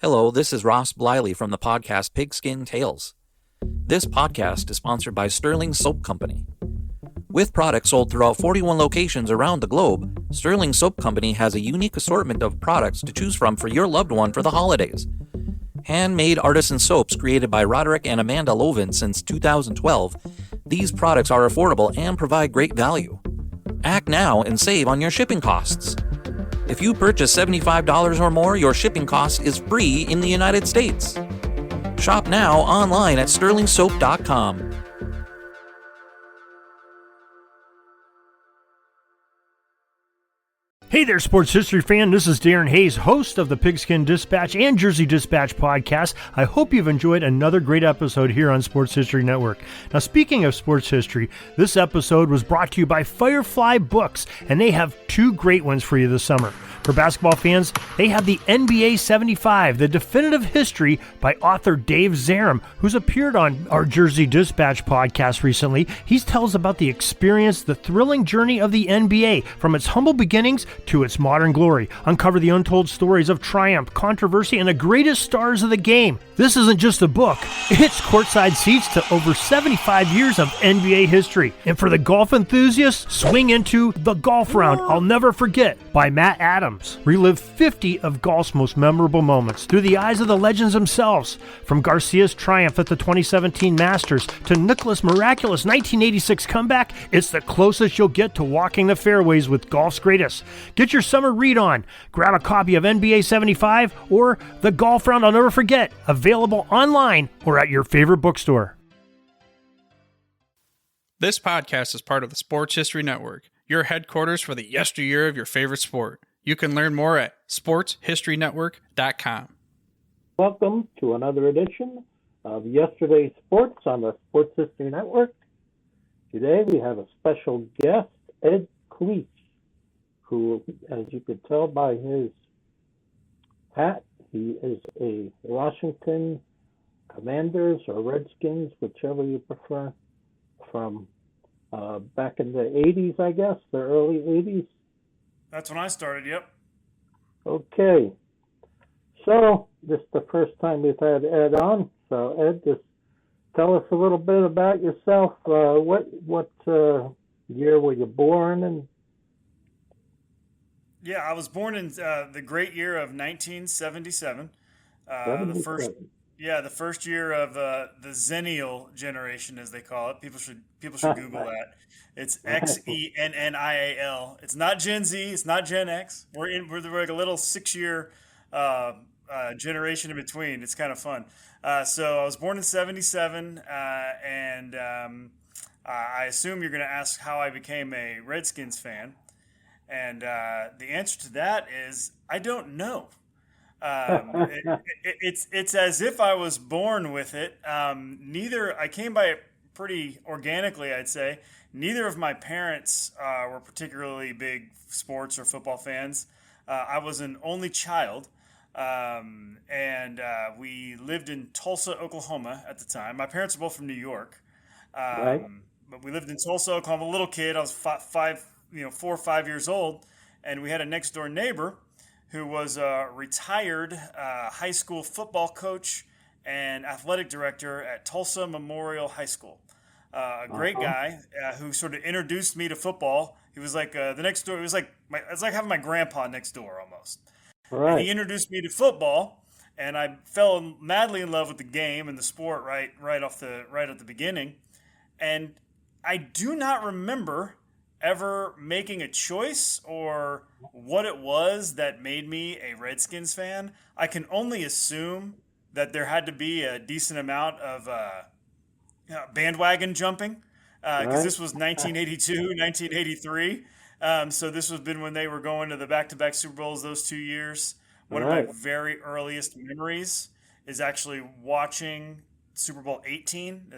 Hello, this is Ross Bliley from the podcast Pigskin Tales. This podcast is sponsored by Sterling Soap Company. With products sold throughout 41 locations around the globe, Sterling Soap Company has a unique assortment of products to choose from for your loved one for the holidays. Handmade artisan soaps created by Roderick and Amanda Lovin since 2012, these products are affordable and provide great value. Act now and save on your shipping costs. If you purchase $75 or more, your shipping cost is free in the United States. Shop now online at sterlingsoap.com. Hey there, sports history fan. This is Darren Hayes, host of the Pigskin Dispatch and Jersey Dispatch podcast. I hope you've enjoyed another great episode here on Sports History Network. Now, speaking of sports history, this episode was brought to you by Firefly Books, and they have two great ones for you this summer. For basketball fans, they have the NBA 75, the definitive history by author Dave Zarum, who's appeared on our Jersey Dispatch podcast recently. He tells about the experience, the thrilling journey of the NBA, from its humble beginnings to its modern glory. Uncover the untold stories of triumph, controversy, and the greatest stars of the game. This isn't just a book, it's courtside seats to over 75 years of NBA history. And for the golf enthusiasts, swing into The Golf Round I'll Never Forget by Matt Adams. Relive 50 of golf's most memorable moments through the eyes of the legends themselves. From Garcia's triumph at the 2017 Masters to Nicklaus' miraculous 1986 comeback, it's the closest you'll get to walking the fairways with golf's greatest. Get your summer read on. Grab a copy of NBA 75 or The Golf Round I'll Never Forget, available online or at your favorite bookstore. This podcast is part of the Sports History Network, your headquarters for the yesteryear of your favorite sport. You can learn more at sportshistorynetwork.com. Welcome to another edition of Yesterday's Sports on the Sports History Network. Today we have a special guest, Ed Kleese, who, as you could tell by his hat, he is a Washington Commanders or Redskins, whichever you prefer, from back in the 80s, I guess, the early 80s. That's when I started, yep. Okay. So, this is the first time we've had Ed on. So, Ed, just tell us a little bit about yourself. What year were you born? And yeah, I was born in the great year of 1977. The first year of the Xennial generation, as they call it. People should Google that. It's Xennial. It's not Gen Z. It's not Gen X. We're like a little 6-year generation in between. It's kind of fun. So I was born in 77, and I assume you're going to ask how I became a Redskins fan. And the answer to that is I don't know. It's as if I was born with it. I came by it pretty organically, I'd say. Neither of my parents were particularly big sports or football fans. I was an only child, and we lived in Tulsa, Oklahoma at the time. My parents were both from New York, right. But we lived in Tulsa, Oklahoma. A little kid, I was 4 or 5 years old, and we had a next door neighbor who was a retired high school football coach and athletic director at Tulsa Memorial High School. A great guy who sort of introduced me to football. He was like the next door. It's like having my grandpa next door almost. Right. And he introduced me to football, and I fell madly in love with the game and the sport right at the beginning. And I do not remember ever making a choice or what it was that made me a Redskins fan. I can only assume that there had to be a decent amount of bandwagon jumping because this was 1982, 1983. So this was when they were going to the back-to-back Super Bowls those 2 years. One of my very earliest memories is actually watching Super Bowl 18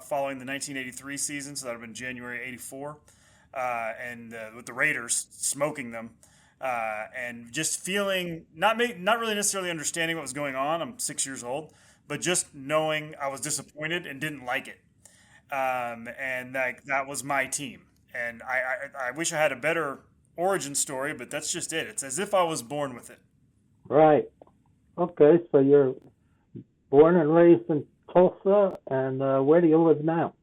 following the 1983 season, so that would have been January 84. And with the Raiders smoking them, and just feeling not really necessarily understanding what was going on. I'm 6 years old, but just knowing I was disappointed and didn't like it, and that was my team. And I wish I had a better origin story, but that's just it. It's as if I was born with it. Right. Okay, so you're born and raised in Tulsa, and where do you live now?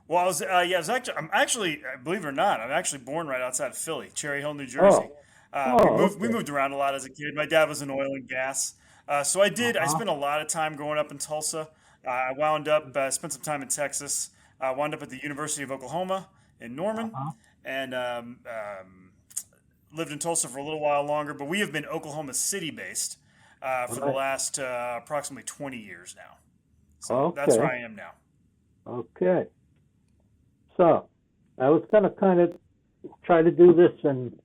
Well, I'm actually, believe it or not, I'm actually born right outside of Philly, Cherry Hill, New Jersey. We Okay. moved around a lot as a kid. My dad was in oil and gas, so I Uh-huh. spent a lot of time growing up in Tulsa. I wound up spent some time in Texas. I wound up at the University of Oklahoma in Norman, Uh-huh. and lived in Tulsa for a little while longer. But we have been Oklahoma City based for the Right. last approximately 20 years now. So that's where Okay. I am now. Okay. So I was going to kind of try to do this in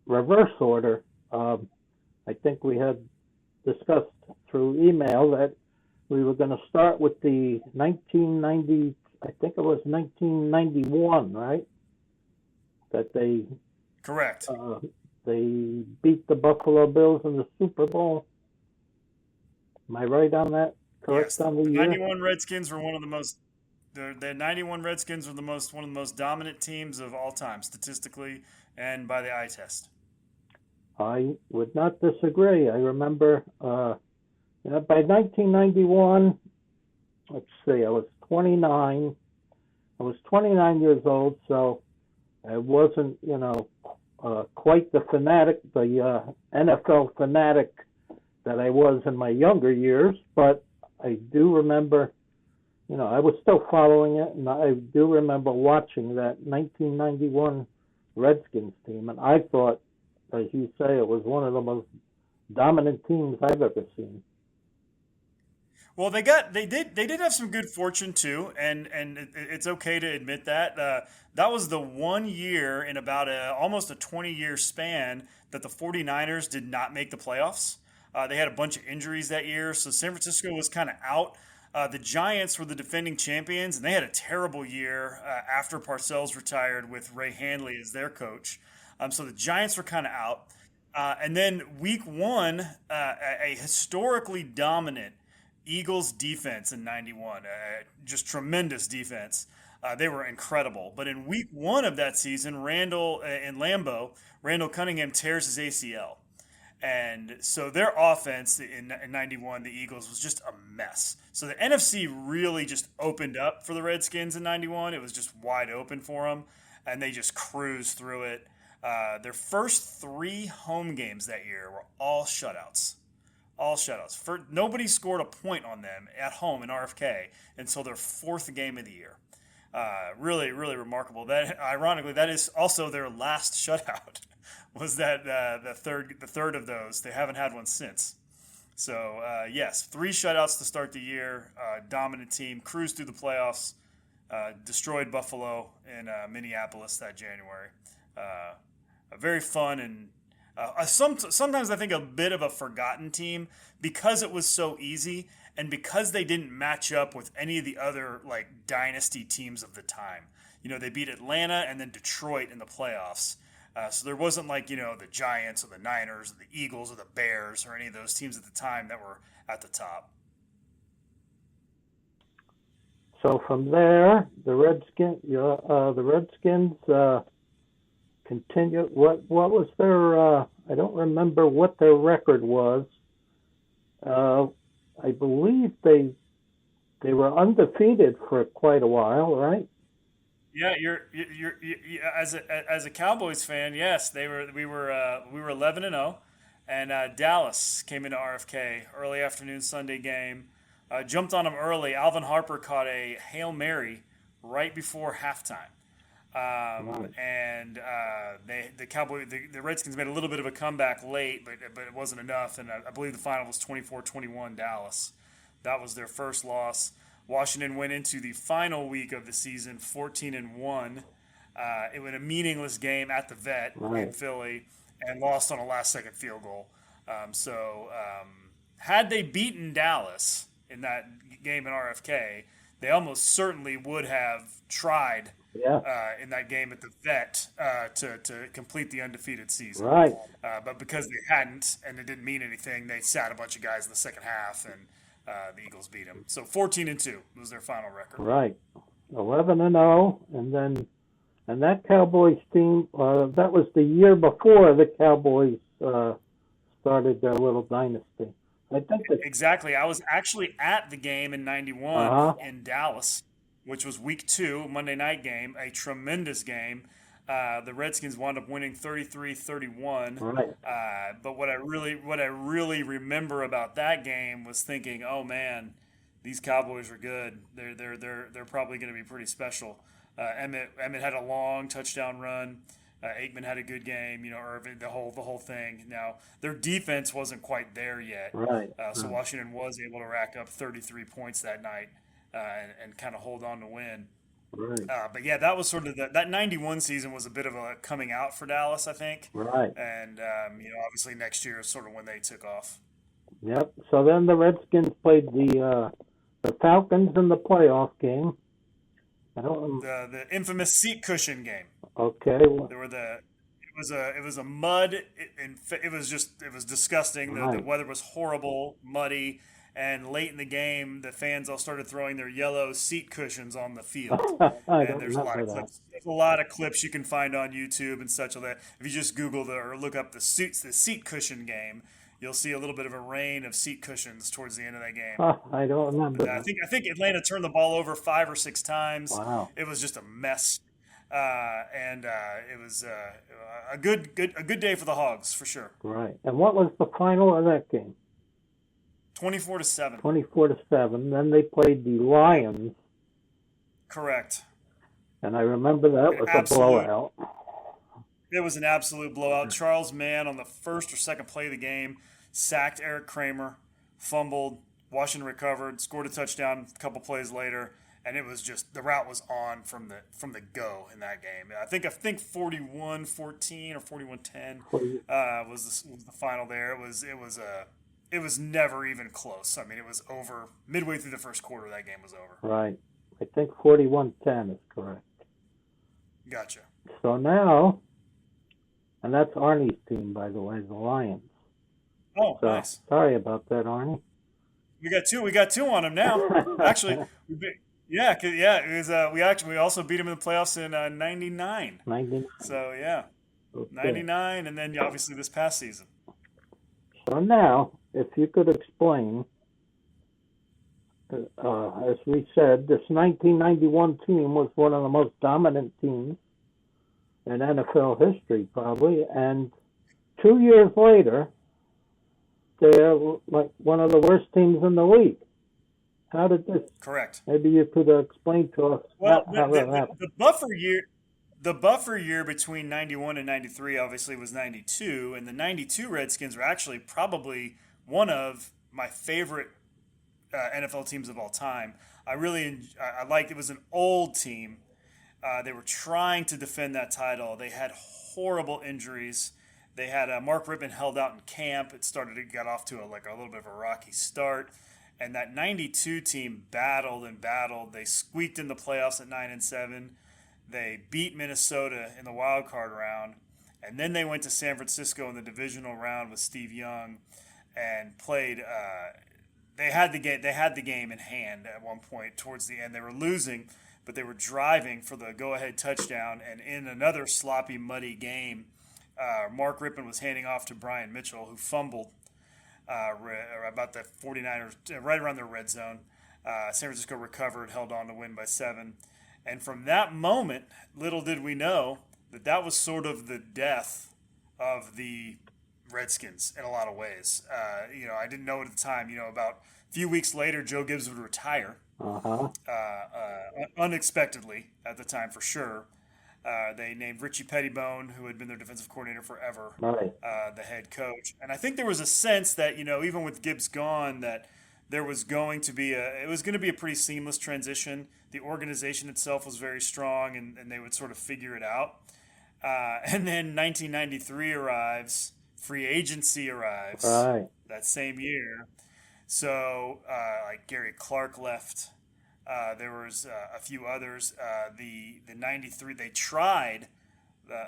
reverse order. I think we had discussed through email that we were going to start with the 1990, I think it was 1991, right? That Correct. they beat the Buffalo Bills in the Super Bowl. Am I right on that? Yes, Correct on the the year? '91 Redskins were one of the most. The '91 Redskins were one of the most dominant teams of all time, statistically and by the eye test. I would not disagree. I remember by 1991, let's see, I was 29. I was 29 years old, so I wasn't, quite the fanatic, the NFL fanatic that I was in my younger years, but I do remember, I was still following it, and I do remember watching that 1991 Redskins team, and I thought, as you say, it was one of the most dominant teams I've ever seen. Well, they did have some good fortune too, and it's okay to admit that. That was the one year in about almost a 20-year span that the 49ers did not make the playoffs. They had a bunch of injuries that year, so San Francisco was kind of out. The Giants were the defending champions, and they had a terrible year after Parcells retired with Ray Handley as their coach. So the Giants were kind of out. And then week one, a historically dominant Eagles defense in '91, just tremendous defense. They were incredible. But in week one of that season, Randall Cunningham tears his ACL. And so their offense in '91, the Eagles, was just a mess. So the NFC really just opened up for the Redskins in '91. It was just wide open for them, and they just cruised through it. Their first three home games that year were all shutouts. All shutouts. Nobody scored a point on them at home in RFK until their fourth game of the year. Really, really remarkable. That ironically, that is also their last shutout. Was that the third of those? They haven't had one since. So yes, three shutouts to start the year. Dominant team, cruised through the playoffs, destroyed Buffalo in Minneapolis that January. A very fun and sometimes I think a bit of a forgotten team because it was so easy and because they didn't match up with any of the other like dynasty teams of the time. They beat Atlanta and then Detroit in the playoffs. So there wasn't like, the Giants or the Niners or the Eagles or the Bears or any of those teams at the time that were at the top. So from there, the Redskins continue. What was their? I don't remember what their record was. I believe they were undefeated for quite a while, right? Yeah, you're as a Cowboys fan, yes, we were 11-0, and Dallas came into RFK early afternoon Sunday game, jumped on them early. Alvin Harper caught a Hail Mary right before halftime, and the Redskins made a little bit of a comeback late, but it wasn't enough, and I believe the final was 24-21 Dallas. That was their first loss. Washington went into the final week of the season 14-1. It was a meaningless game at the Vet in Philly and lost on a last-second field goal. Had they beaten Dallas in that game in RFK, they almost certainly would have tried in that game at the Vet to complete the undefeated season. Right. But because they hadn't and it didn't mean anything, they sat a bunch of guys in the second half and the Eagles beat them. So 14-2 was their final record. Right. 11-0, and that Cowboys team, that was the year before the Cowboys started their little dynasty. I think exactly. I was actually at the game in '91 in Dallas, which was week 2, Monday night game, a tremendous game. The Redskins wound up winning 33-31. Right. But what I really remember about that game was thinking, oh man, these Cowboys are good. They're probably going to be pretty special. Emmett had a long touchdown run. Aikman had a good game, Irvin, the whole thing. Now, their defense wasn't quite there yet. Right. So Washington was able to rack up 33 points that night and kind of hold on to win. Right. But yeah, that was sort of that 91 season was a bit of a coming out for Dallas, I think. Right. And, obviously next year is sort of when they took off. Yep. So then the Redskins played the Falcons in the playoff game. The infamous seat cushion game. Okay. It was a mud. It was disgusting. The weather was horrible, muddy, and late in the game, the fans all started throwing their yellow seat cushions on the field. And there's a lot of clips. There's a lot of clips you can find on YouTube and such. That if you just Google or look up the seat cushion game, you'll see a little bit of a rain of seat cushions towards the end of that game. I don't remember. I think Atlanta turned the ball over 5 or 6 times. Wow. It was just a mess. And it was a good day for the Hogs for sure. Right. And what was the final of that game? 24-7. 24-7. Then they played the Lions. Correct. And I remember that was a blowout. It was an absolute blowout. Charles Mann on the first or second play of the game sacked Eric Kramer, fumbled. Washington recovered, scored a touchdown a couple plays later. And it was just the route was on from the go in that game. I think 41-14 or 41-10 was the final there. It was never even close. I mean, it was over midway through the first quarter. That game was over. Right. I think 41-10 is correct. Gotcha. So now, and that's Arnie's team, by the way, the Lions. Oh, so, nice. Sorry about that, Arnie. We got two on them now. Actually. It was. We also beat him in the playoffs in '99. 99. So yeah, okay. 99, and then obviously this past season. So now, if you could explain, as we said, this 1991 team was one of the most dominant teams in NFL history, probably, and 2 years later, they're like one of the worst teams in the league. How did this? Correct. Maybe you could explain to us how that happened. The buffer year between 91 and 93 obviously was 92, and the 92 Redskins were actually probably one of my favorite NFL teams of all time. I liked it. Was an old team. They were trying to defend that title. They had horrible injuries. They had Mark Rippon held out in camp. It got off to a little bit of a rocky start. And that 92 team battled and battled. They squeaked in the playoffs at 9-7. They beat Minnesota in the wild card round. And then they went to San Francisco in the divisional round with Steve Young and played. They had the game in hand at one point towards the end. They were losing, but they were driving for the go-ahead touchdown. And in another sloppy, muddy game, Mark Rippon was handing off to Brian Mitchell, who fumbled. About the 49ers, right around their red zone. San Francisco recovered, held on to win by 7. And from that moment, little did we know that was sort of the death of the Redskins in a lot of ways. I didn't know it at the time. About a few weeks later, Joe Gibbs would retire. Unexpectedly at the time, for sure. They named Richie Pettibone, who had been their defensive coordinator forever, the head coach. And I think there was a sense that, even with Gibbs gone, that there was going to be a pretty seamless transition. The organization itself was very strong, and they would sort of figure it out. And then 1993 arrives, free agency arrives that same year. So Gary Clark left. There was a few others. The 93, they tried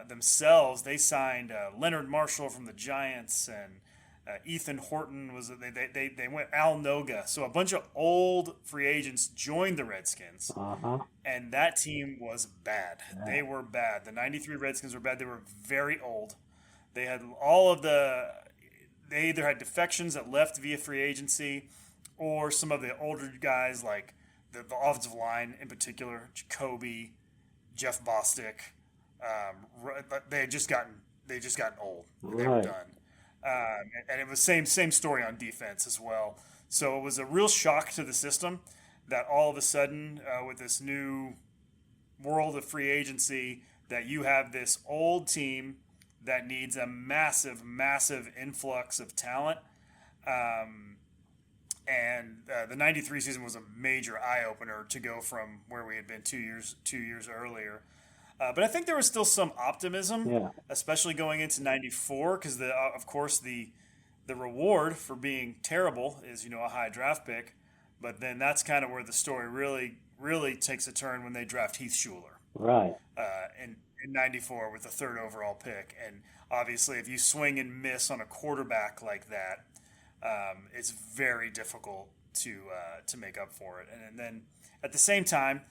themselves. They signed Leonard Marshall from the Giants, and Ethan Horton was. They went Al Noga. So a bunch of old free agents joined the Redskins, and that team was bad. They were bad. The 93 Redskins were bad. They were very old. They had all of the they either had defections that left via free agency, or some of the older guys like the offensive line in particular, Jacoby, Jeff Bostic, they had just gotten old. They were done, and it was same story on defense as well. So it was a real shock to the system that all of a sudden, with this new world of free agency, that you have this old team that needs a massive, massive influx of talent. And the '93 season was a major eye-opener to go from where we had been 2 years earlier. But I think there was still some optimism, especially going into '94, because of course the reward for being terrible is a high draft pick. But then that's kind of where the story really takes a turn when they draft Heath Schuler. Right. In '94 with the 3rd overall pick. And obviously if you swing and miss on a quarterback like that, it's very difficult to make up for it. And then at the same time,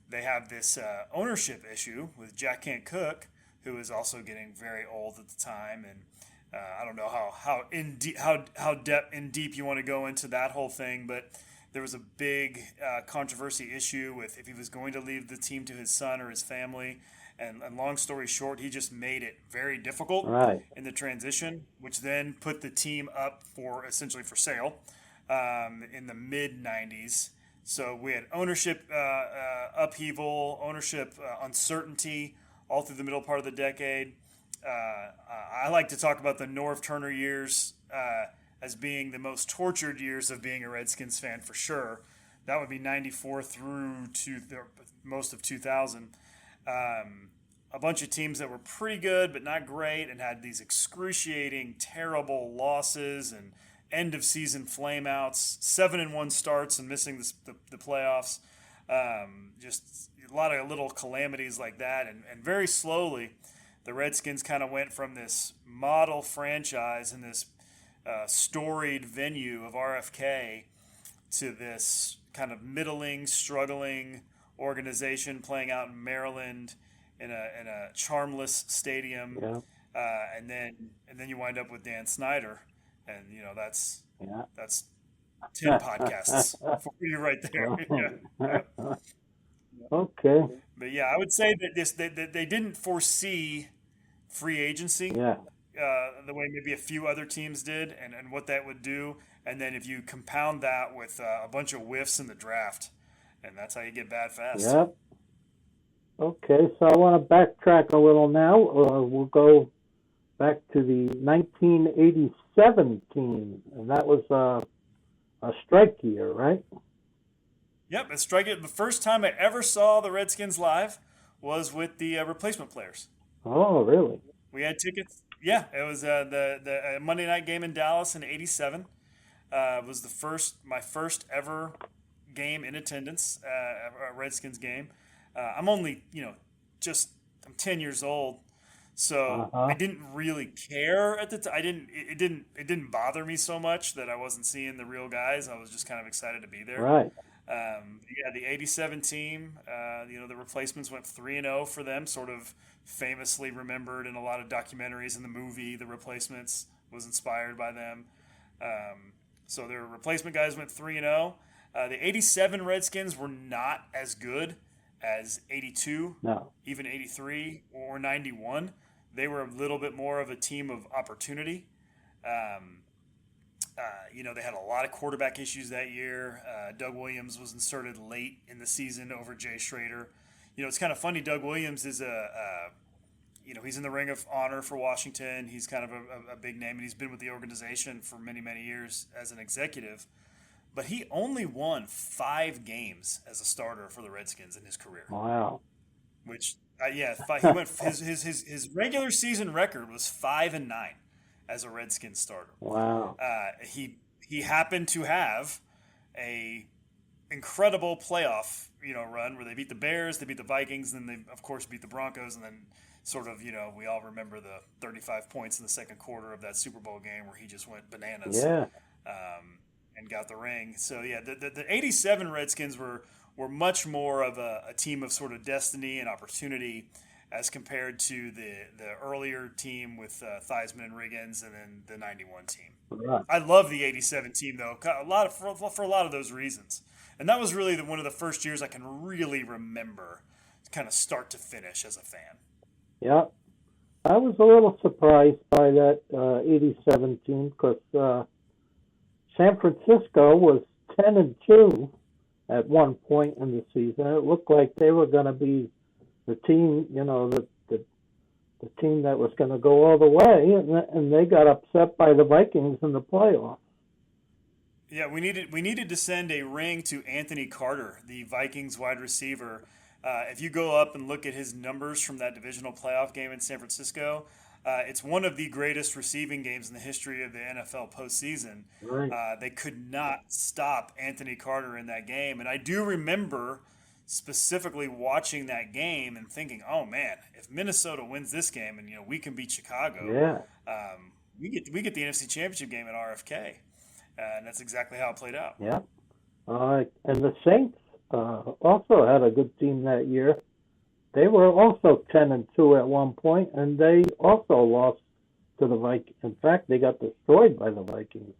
they have this ownership issue with Jack Kent Cooke, who is also getting very old at the time. And I don't know how in deep you want to go into that whole thing, but there was a big controversy issue with if he was going to leave the team to his son or his family. And long story short, he just made it very difficult in the transition, which then put the team up essentially for sale in the mid-'90s. So we had ownership upheaval, ownership uncertainty all through the middle part of the decade. I like to talk about the Norv Turner years as being the most tortured years of being a Redskins fan for sure. That would be '94 through to most of 2000. A bunch of teams that were pretty good but not great and had these excruciating, terrible losses and end-of-season flameouts, 7-1 starts and missing the playoffs. Just a lot of little calamities like that. And very slowly, the Redskins kind of went from this model franchise in this storied venue of RFK to this kind of middling, struggling organization playing out in Maryland in a charmless stadium, and then you wind up with Dan Snyder, and that's 10 podcasts for you right there. Okay. But I would say that they didn't foresee free agency the way maybe a few other teams did, and what that would do, and then if you compound that with a bunch of whiffs in the draft. And that's how you get bad fast. Yep. Okay, so I want to backtrack a little now. We'll go back to the 1987 team, and that was a strike year, right? Yep, a strike year. The first time I ever saw the Redskins live was with the replacement players. Oh, really? We had tickets. Yeah, it was the Monday night game in Dallas in '87. It was my first ever game in attendance, a Redskins game. I'm only, I'm 10 years old, so I didn't really care at the time. It didn't bother me so much that I wasn't seeing the real guys. I was just kind of excited to be there. Right. The '87 team, the replacements went 3-0 for them, sort of famously remembered in a lot of documentaries, and the movie The Replacements was inspired by them. So their replacement guys went 3-0. The '87 Redskins were not as good as '82, even '83 or '91. They were a little bit more of a team of opportunity. They had a lot of quarterback issues that year. Doug Williams was inserted late in the season over Jay Schrader. It's kind of funny. Doug Williams is he's in the Ring of Honor for Washington. He's kind of a big name, and he's been with the organization for many, many years as an executive. But he only won 5 games as a starter for the Redskins in his career. Wow. Which, he went. His regular season record was 5-9 as a Redskins starter. Wow. He happened to have a incredible playoff run where they beat the Bears, they beat the Vikings, and then they of course beat the Broncos, and then sort of we all remember the 35 points in the second quarter of that Super Bowl game where he just went bananas. Yeah. And got the ring. So the '87 Redskins were much more of a team of sort of destiny and opportunity, as compared to the earlier team with Theismann and Riggins, and then the 91 team. Right. I love the 87 team, though, for a lot of those reasons. And that was really one of the first years I can really remember kind of start to finish as a fan. Yeah. I was a little surprised by that 87 team because San Francisco was 10-2 at one point in the season. It looked like they were going to be the team, the team that was going to go all the way, and they got upset by the Vikings in the playoffs. Yeah, we needed to send a ring to Anthony Carter, the Vikings wide receiver. If you go up and look at his numbers from that divisional playoff game in San Francisco, it's one of the greatest receiving games in the history of the NFL postseason. Right. They could not stop Anthony Carter in that game. And I do remember specifically watching that game and thinking, oh, man, if Minnesota wins this game and, we can beat Chicago, we get the NFC Championship game at RFK. And that's exactly how it played out. Yeah. And the Saints also had a good team that year. They were also 10-2 at one point, and they also lost to the Vikings. In fact, they got destroyed by the Vikings.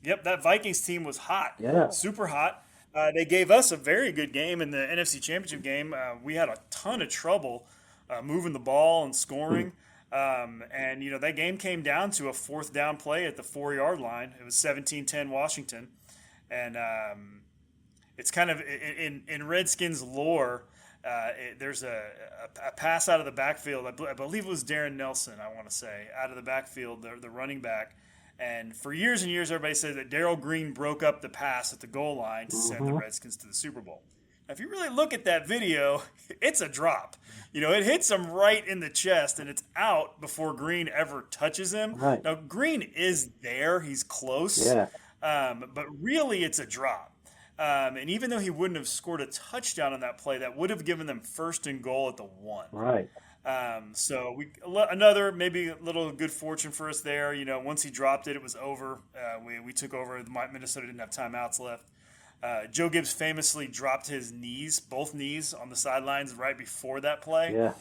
Yep, that Vikings team was hot. Yeah. Super hot. They gave us a very good game in the NFC Championship game. We had a ton of trouble moving the ball and scoring. And that game came down to a fourth down play at the 4-yard line. It was 17-10 Washington. And it's kind of in Redskins lore, there's a pass out of the backfield. I believe it was Darren Nelson, I want to say, out of the backfield, the running back. And for years and years, everybody said that Darrell Green broke up the pass at the goal line to send the Redskins to the Super Bowl. Now, if you really look at that video, it's a drop. It hits him right in the chest, and it's out before Green ever touches him. Right. Now, Green is there. He's close. Yeah. But really, it's a drop. And even though he wouldn't have scored a touchdown on that play, that would have given them 1st and goal at the 1. Right. So another maybe a little good fortune for us there. Once he dropped it, it was over. We took over. Minnesota didn't have timeouts left. Joe Gibbs famously dropped his knees, both knees, on the sidelines right before that play. Yeah.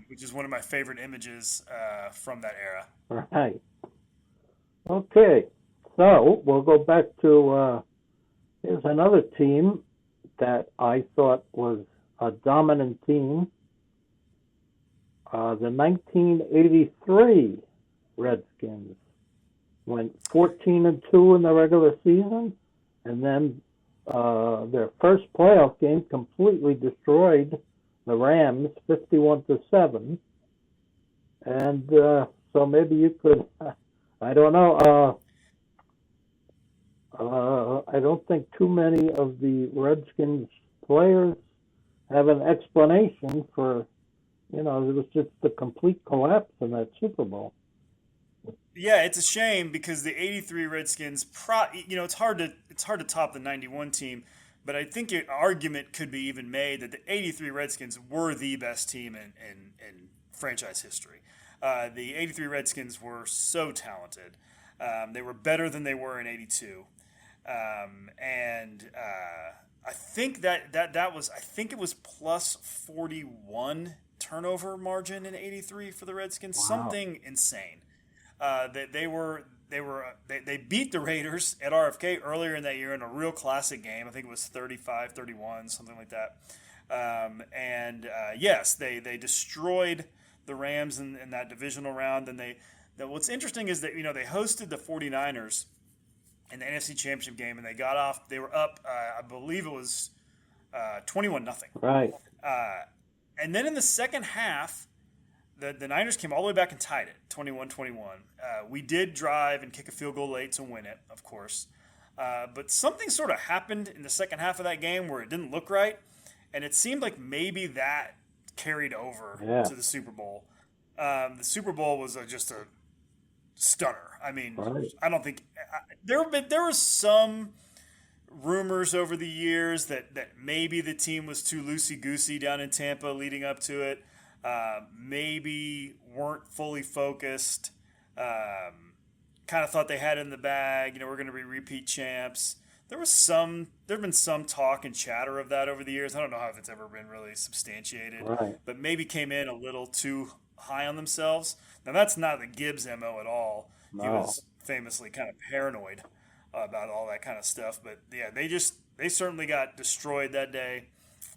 Which is one of my favorite images from that era. Right. Okay. So we'll go back to here's another team that I thought was a dominant team. The 1983 Redskins went 14-2 in the regular season, and then their first playoff game completely destroyed the Rams 51-7. And so maybe you could, I don't know. I don't think too many of the Redskins players have an explanation for. It was just the complete collapse in that Super Bowl. Yeah, it's a shame because the '83 Redskins, it's hard to top the '91 team, but I think an argument could be even made that the '83 Redskins were the best team in franchise history. The '83 Redskins were so talented. They were better than they were in '82, and I think that was it was plus 41 turnover margin in '83 for the Redskins. Wow. Something insane. They beat the Raiders at RFK earlier in that year in a real classic game. I think it was 35-31, something like that. Yes, they destroyed the Rams in that divisional round. And what's interesting is that they hosted the 49ers in the NFC Championship game, and they were up. I believe it was 21-0. Right. And then in the second half, the Niners came all the way back and tied it, 21-21. We did drive and kick a field goal late to win it, of course. But something sort of happened in the second half of that game where it didn't look right, and it seemed like maybe that carried over to the Super Bowl. The Super Bowl was just a stunner. I mean, right. I don't think there was some rumors over the years that maybe the team was too loosey-goosey down in Tampa leading up to it. Maybe weren't fully focused. Kind of thought they had it in the bag. We're going to be repeat champs. There've been some talk and chatter of that over the years. I don't know if it's ever been really substantiated, Right. but maybe came in a little too high on themselves. Now that's not the Gibbs MO at all. He No. was famously kind of paranoid about all that kind of stuff. But yeah, they certainly got destroyed that day.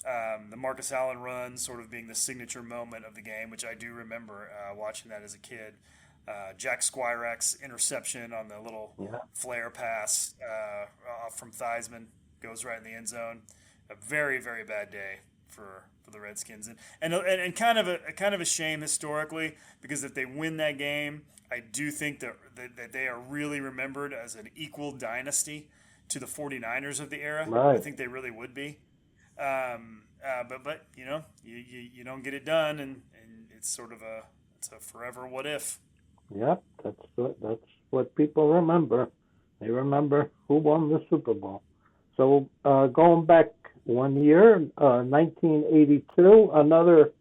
The Marcus Allen run sort of being the signature moment of the game, which I do remember watching that as a kid. Jack Squireck's interception on the little flare pass off from Theismann goes right in the end zone. A very, very bad day for the Redskins, and kind of a shame historically, because if they win that game, I do think that they are really remembered as an equal dynasty to the 49ers of the era. Right. I think they really would be. But you know, you don't get it done, and it's sort of a forever what if. Yep, that's what people remember. They remember who won the Super Bowl. So going back 1 year, 1982, another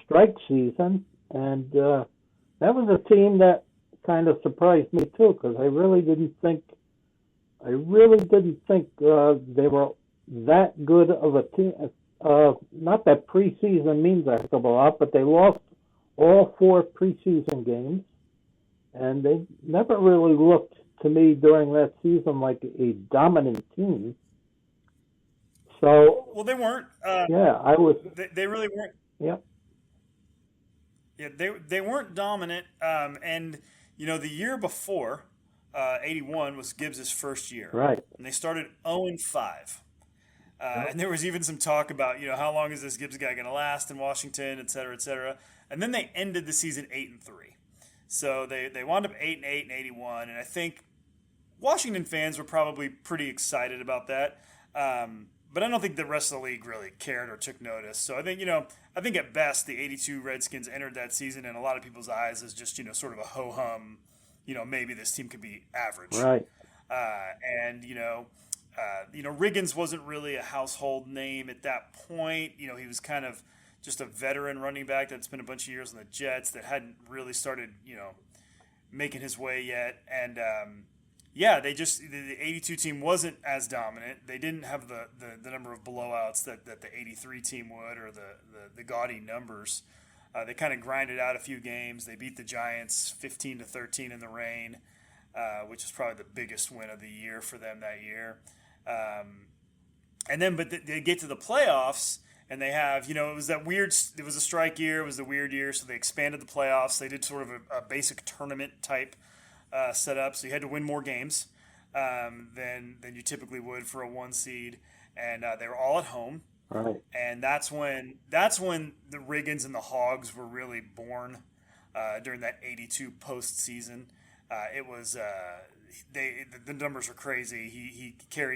strike season, and that was a team that kind of surprised me too, because I really didn't think they were that good of a team. Not that preseason means a heck of a lot, but they lost all 4 preseason games. And they never really looked to me during that season like a dominant team. So Well, they weren't. yeah, I was. They really weren't. Yep. Yeah, they weren't dominant. And you know, the year before, 81 was Gibbs' first year. Right. And they started 0-5. And there was even some talk about, you know, how long is this Gibbs guy going to last in Washington, et cetera, et cetera. And then they ended the season 8-3. So they wound up 8-8 in 81, and I think Washington fans were probably pretty excited about that. But I don't think the rest of the league really cared or took notice. So I think at best the 82 Redskins entered that season in a lot of people's eyes as just, you know, sort of a ho-hum, you know, maybe this team could be average. Right. And Riggins wasn't really a household name at that point. You know, he was kind of just a veteran running back that's been a bunch of years on the Jets that hadn't really started, you know, making his way yet. And the 82 team wasn't as dominant. They didn't have the number of blowouts that the 83 team would, or the gaudy numbers. They kind of grinded out a few games. They beat the Giants 15-13 in the rain, which is probably the biggest win of the year for them that year. But they get to the playoffs, and they have, you know, it was a strike year, it was a weird year, so they expanded the playoffs. They did sort of a basic tournament type setup, so you had to win more games than you typically would for a 1 seed, and they were all at home. Right. And that's when the Riggins and the Hogs were really born during that 82 postseason. It was the numbers were crazy. He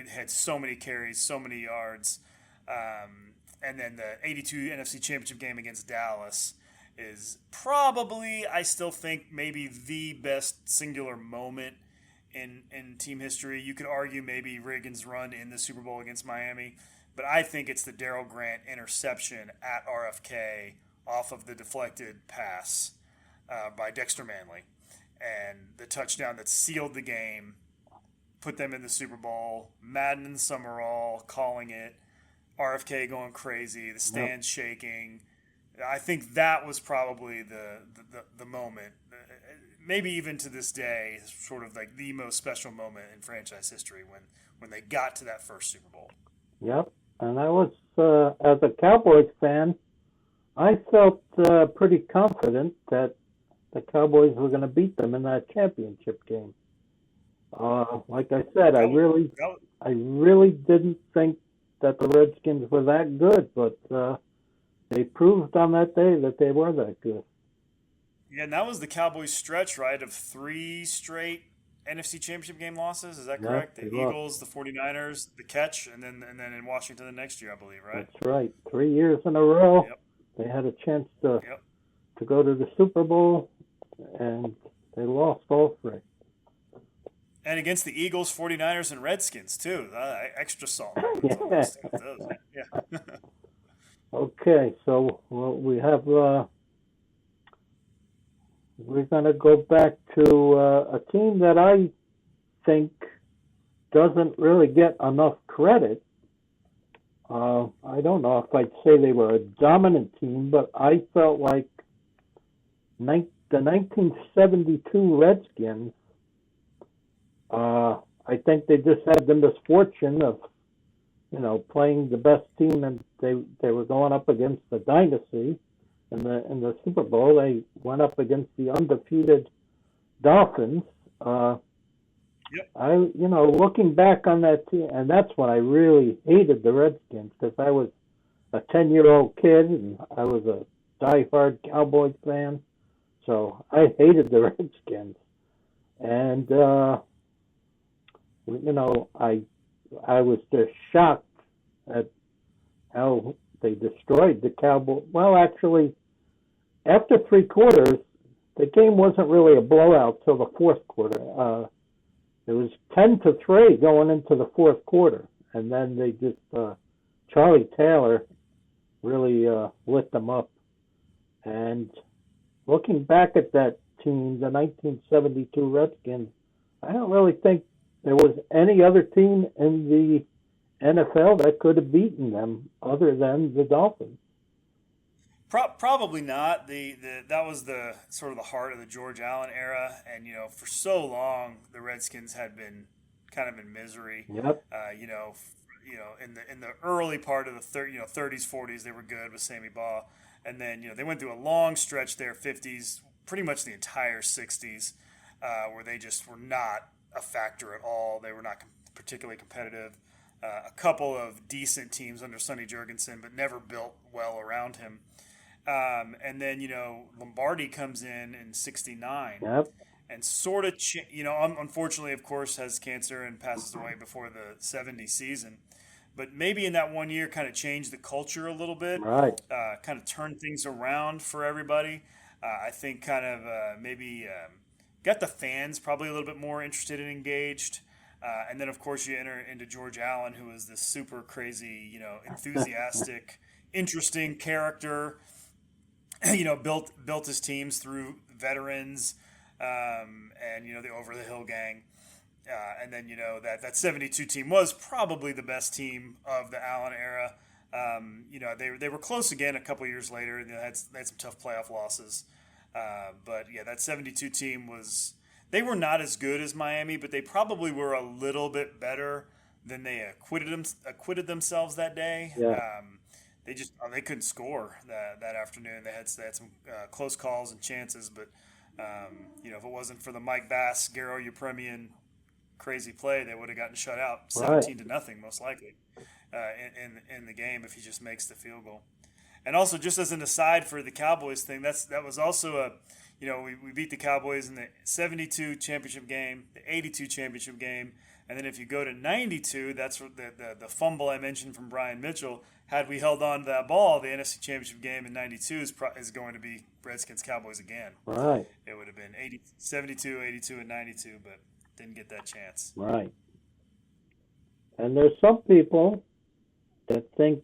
had so many carries, so many yards. And then the 82 NFC Championship game against Dallas is probably, I still think, maybe the best singular moment in team history. You could argue maybe Riggins' run in the Super Bowl against Miami, but I think it's the Darryl Grant interception at RFK off of the deflected pass by Dexter Manley, and the touchdown that sealed the game, put them in the Super Bowl. Madden and Summerall calling it. RFK going crazy, the stands shaking. I think that was probably the moment, maybe even to this day, sort of like the most special moment in franchise history when they got to that first Super Bowl. Yep. And I was, as a Cowboys fan, I felt pretty confident that the Cowboys were going to beat them in that championship game. Like I said, I really didn't think that the Redskins were that good, but they proved on that day that they were that good. Yeah, and that was the Cowboys' stretch, right, of 3 straight NFC Championship game losses. Is that correct? The Eagles, the 49ers, the catch, and then in Washington the next year, I believe, right? That's right. 3 years in a row. Yep. They had a chance to go to the Super Bowl, and they lost all 3. And against the Eagles, 49ers, and Redskins, too. Extra salt. Yeah. Okay, so we have... we're going to go back to a team that I think doesn't really get enough credit. I don't know if I'd say they were a dominant team, but I felt like the 1972 Redskins, I think they just had the misfortune of, playing the best team, and they were going up against the dynasty in the Super Bowl. They went up against the undefeated Dolphins. Looking back on that team, and that's when I really hated the Redskins, because I was a 10-year-old kid and I was a diehard Cowboys fan, so I hated the Redskins. And I was just shocked at how they destroyed the Cowboys. Well, actually, after 3 quarters, the game wasn't really a blowout till the fourth quarter. It was 10-3 going into the fourth quarter, and then they just Charlie Taylor really lit them up. And looking back at that team, the 1972 Redskins, I don't really think there was any other team in the NFL that could have beaten them other than the Dolphins. Probably not. That was the sort of the heart of the George Allen era, and for so long the Redskins had been kind of in misery. Yep. In the early part of the 30s, 40s, they were good with Sammy Baugh, and then they went through a long stretch there, 50s, pretty much the entire 60s, where they just were not a factor at all. They were not particularly competitive. A couple of decent teams under Sonny Jurgensen, but never built well around him. And then, Lombardi comes in 69 Yep. and sort of, unfortunately, of course, has cancer and passes away before the 70 season. But maybe in that 1 year kind of changed the culture a little bit, Right. Kind of turned things around for everybody. I think kind of maybe got the fans probably a little bit more interested and engaged. And then, of course, you enter into George Allen, who is this super crazy, enthusiastic, interesting character. Built his teams through veterans, and the Over the Hill gang, and then that 72 team was probably the best team of the Allen era. They were close again a couple years later. They had some tough playoff losses, but yeah, that 72 team they were not as good as Miami, but they probably were a little bit better than they acquitted themselves that day. Yeah. They couldn't score that afternoon. They had some close calls and chances, but if it wasn't for the Mike Bass, Garo Yepremian crazy play, they would have gotten shut out 17-0 most likely in the game if he just makes the field goal. And also, just as an aside for the Cowboys thing, that was also we beat the Cowboys in the 72 championship game, the 82 championship game, and then if you go to 92, that's the fumble I mentioned from Brian Mitchell. Had we held on to that ball, the NFC Championship game in 92 is going to be Redskins-Cowboys again. Right. It would have been 72, 82, and 92, but didn't get that chance. Right. And there's some people that think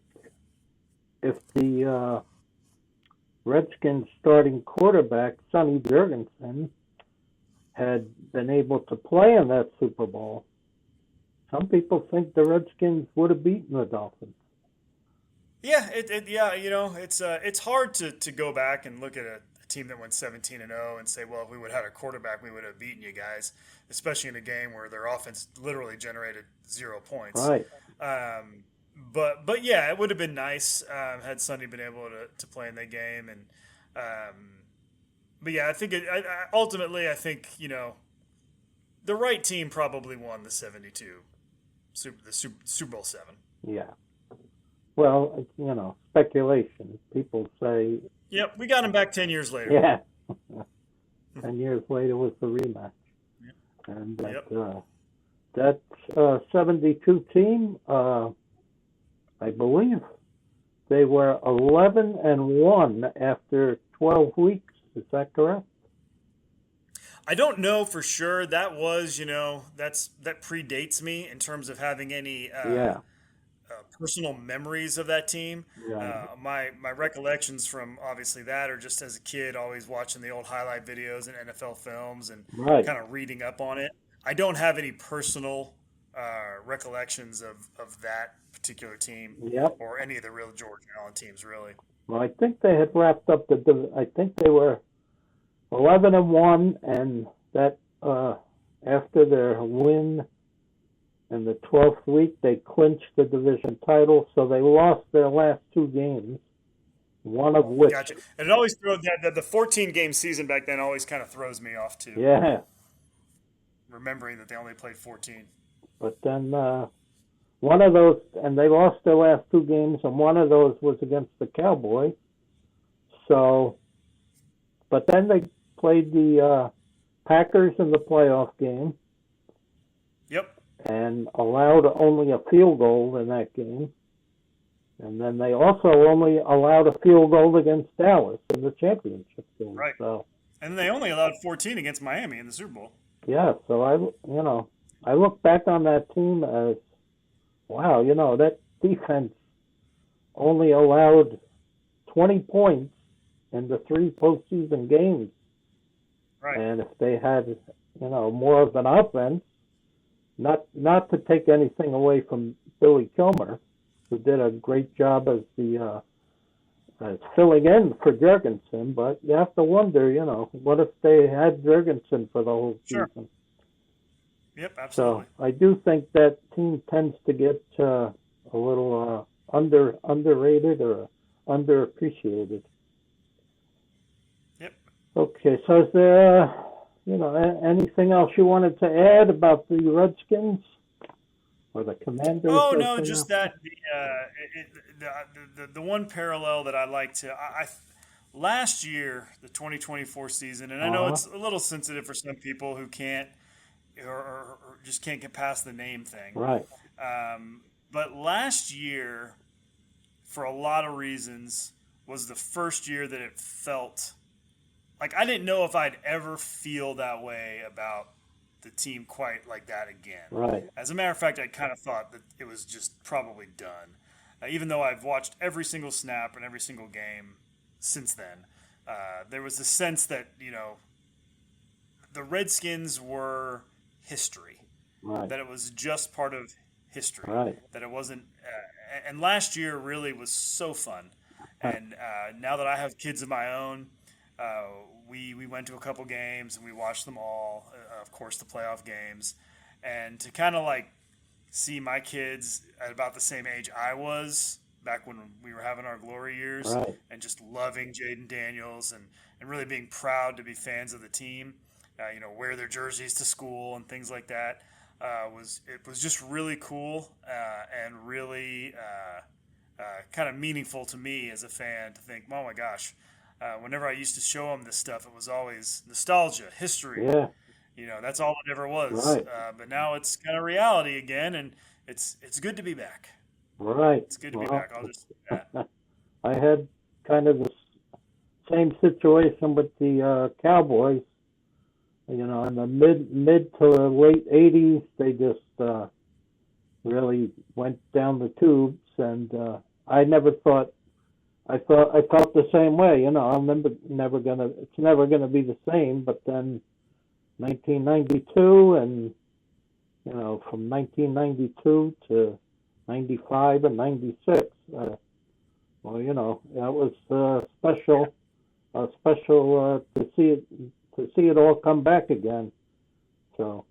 if the Redskins starting quarterback, Sonny Jurgensen, had been able to play in that Super Bowl, some people think the Redskins would have beaten the Dolphins. Yeah, it's hard to go back and look at a team that went 17-0 and say, well, if we would have had a quarterback, we would have beaten you guys, especially in a game where their offense literally generated 0 points. Right. But yeah, it would have been nice had Sonny been able to play in that game. And but yeah, I think ultimately I think the right team probably won the 72 Super Bowl 7. Yeah. Well, speculation. People say. Yep, we got him back 10 years later. Yeah. 10 years later was the rematch. Yep. And that 72 team, I believe they were 11-1 after 12 weeks. Is that correct? I don't know for sure. That was, that predates me in terms of having any personal memories of that team. Yeah. My recollections from obviously that are just as a kid always watching the old highlight videos and NFL films and kind of reading up on it. I don't have any personal recollections of that particular team, Yep. or any of the real George Allen teams, really. Well, I think they had wrapped up I think they were 11-1, and that after their win in the 12th week, they clinched the division title. So they lost their last 2 games, one of which. Gotcha. And it always throws the 14-game season back then always kind of throws me off too. Yeah. Remembering that they only played 14. But then one of those, and they lost their last 2 games, and one of those was against the Cowboys. So, but then they played the Packers in the playoff game. Yep. And allowed only a field goal in that game. And then they also only allowed a field goal against Dallas in the championship game. Right. So, and they only allowed 14 against Miami in the Super Bowl. Yeah, so I look back on that team as, wow, that defense only allowed 20 points in the 3 postseason games. Right. And if they had, more of an offense, not to take anything away from Billy Kilmer, who did a great job as the as filling in for Jurgensen, but you have to wonder, what if they had Jurgensen for the whole season? Sure. Yep, absolutely. So I do think that team tends to get a little underrated or underappreciated. Yep. Okay, so is there, anything else you wanted to add about the Redskins or the Commanders? Oh no, just that the one parallel that I like to last year, the 2024 season, and I know it's a little sensitive for some people who can't or just can't get past the name thing. Right. But last year, for a lot of reasons, was the first year that it felt like I didn't know if I'd ever feel that way about the team quite like that again. Right. As a matter of fact, I kind of thought that it was just probably done. Even though I've watched every single snap and every single game since then, there was a sense that, the Redskins were history. Right. That it was just part of history. Right. That it wasn't. And last year really was so fun. And now that I have kids of my own, we went to a couple games and we watched them all. Of course, the playoff games, and to kind of like see my kids at about the same age I was back when we were having our glory years, right. And just loving Jaden Daniels and really being proud to be fans of the team. Wear their jerseys to school and things like that. It was just really cool and really kind of meaningful to me as a fan to think, oh my gosh, whenever I used to show them this stuff, it was always nostalgia, history. Yeah. That's all it ever was. Right. But now it's kind of reality again, and it's good to be back. Right. It's good to be back. I'll just say that. I had kind of the same situation with the Cowboys. In the mid to late 80s, they just really went down the tubes, and I never thought. I felt the same way. I'm never gonna be the same. But then 1992, and from 1992 to 95 and 96. That was special to see it all come back again. So,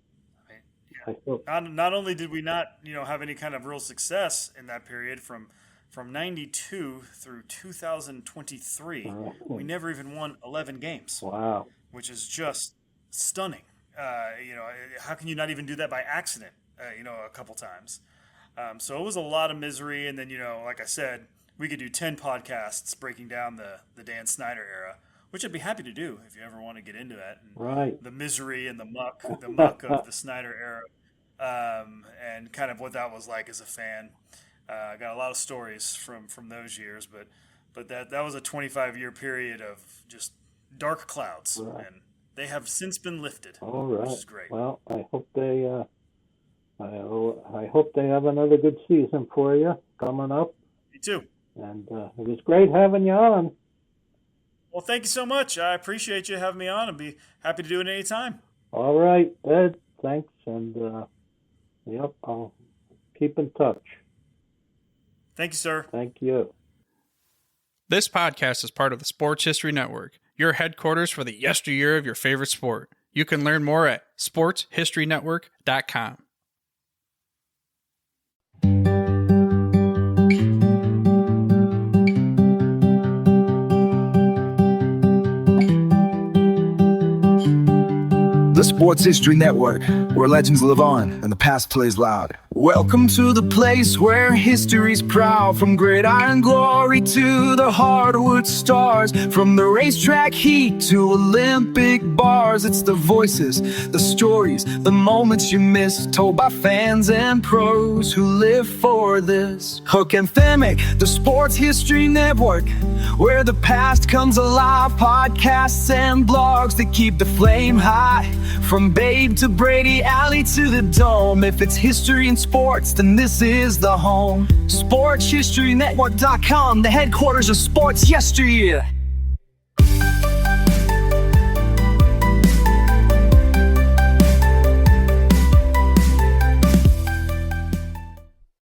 yeah. Not only did we not have any kind of real success in that period from 92 through 2023, we never even won 11 games. Wow, which is just stunning. How can you not even do that by accident? A couple times. So it was a lot of misery, and then like I said, we could do 10 podcasts breaking down the Dan Snyder era, which I'd be happy to do if you ever want to get into that. And right. The misery and the muck of the Snyder era, and kind of what that was like as a fan. I got a lot of stories from those years, but that was a 25-year period of just dark clouds, right. And they have since been lifted, all right. Which is great. Well, I hope they have another good season for you coming up. Me too. And it was great having you on. Well, thank you so much. I appreciate you having me on, and be happy to do it anytime. All right, Ed. Thanks, and Yep, I'll keep in touch. Thank you, sir. Thank you. This podcast is part of the Sports History Network, your headquarters for the yesteryear of your favorite sport. You can learn more at sportshistorynetwork.com. The Sports History Network, where legends live on and the past plays loud. Welcome to the place where history's proud. From gridiron glory to the hardwood stars, from the racetrack heat to Olympic bars. It's the voices, the stories, the moments you miss, told by fans and pros who live for this. Hook and Themic, the Sports History Network, where the past comes alive. Podcasts and blogs that keep the flame high. From Babe to Brady, Alley to the Dome. If it's history and sports, then this is the home. SportsHistoryNetwork.com, the headquarters of sports yesteryear.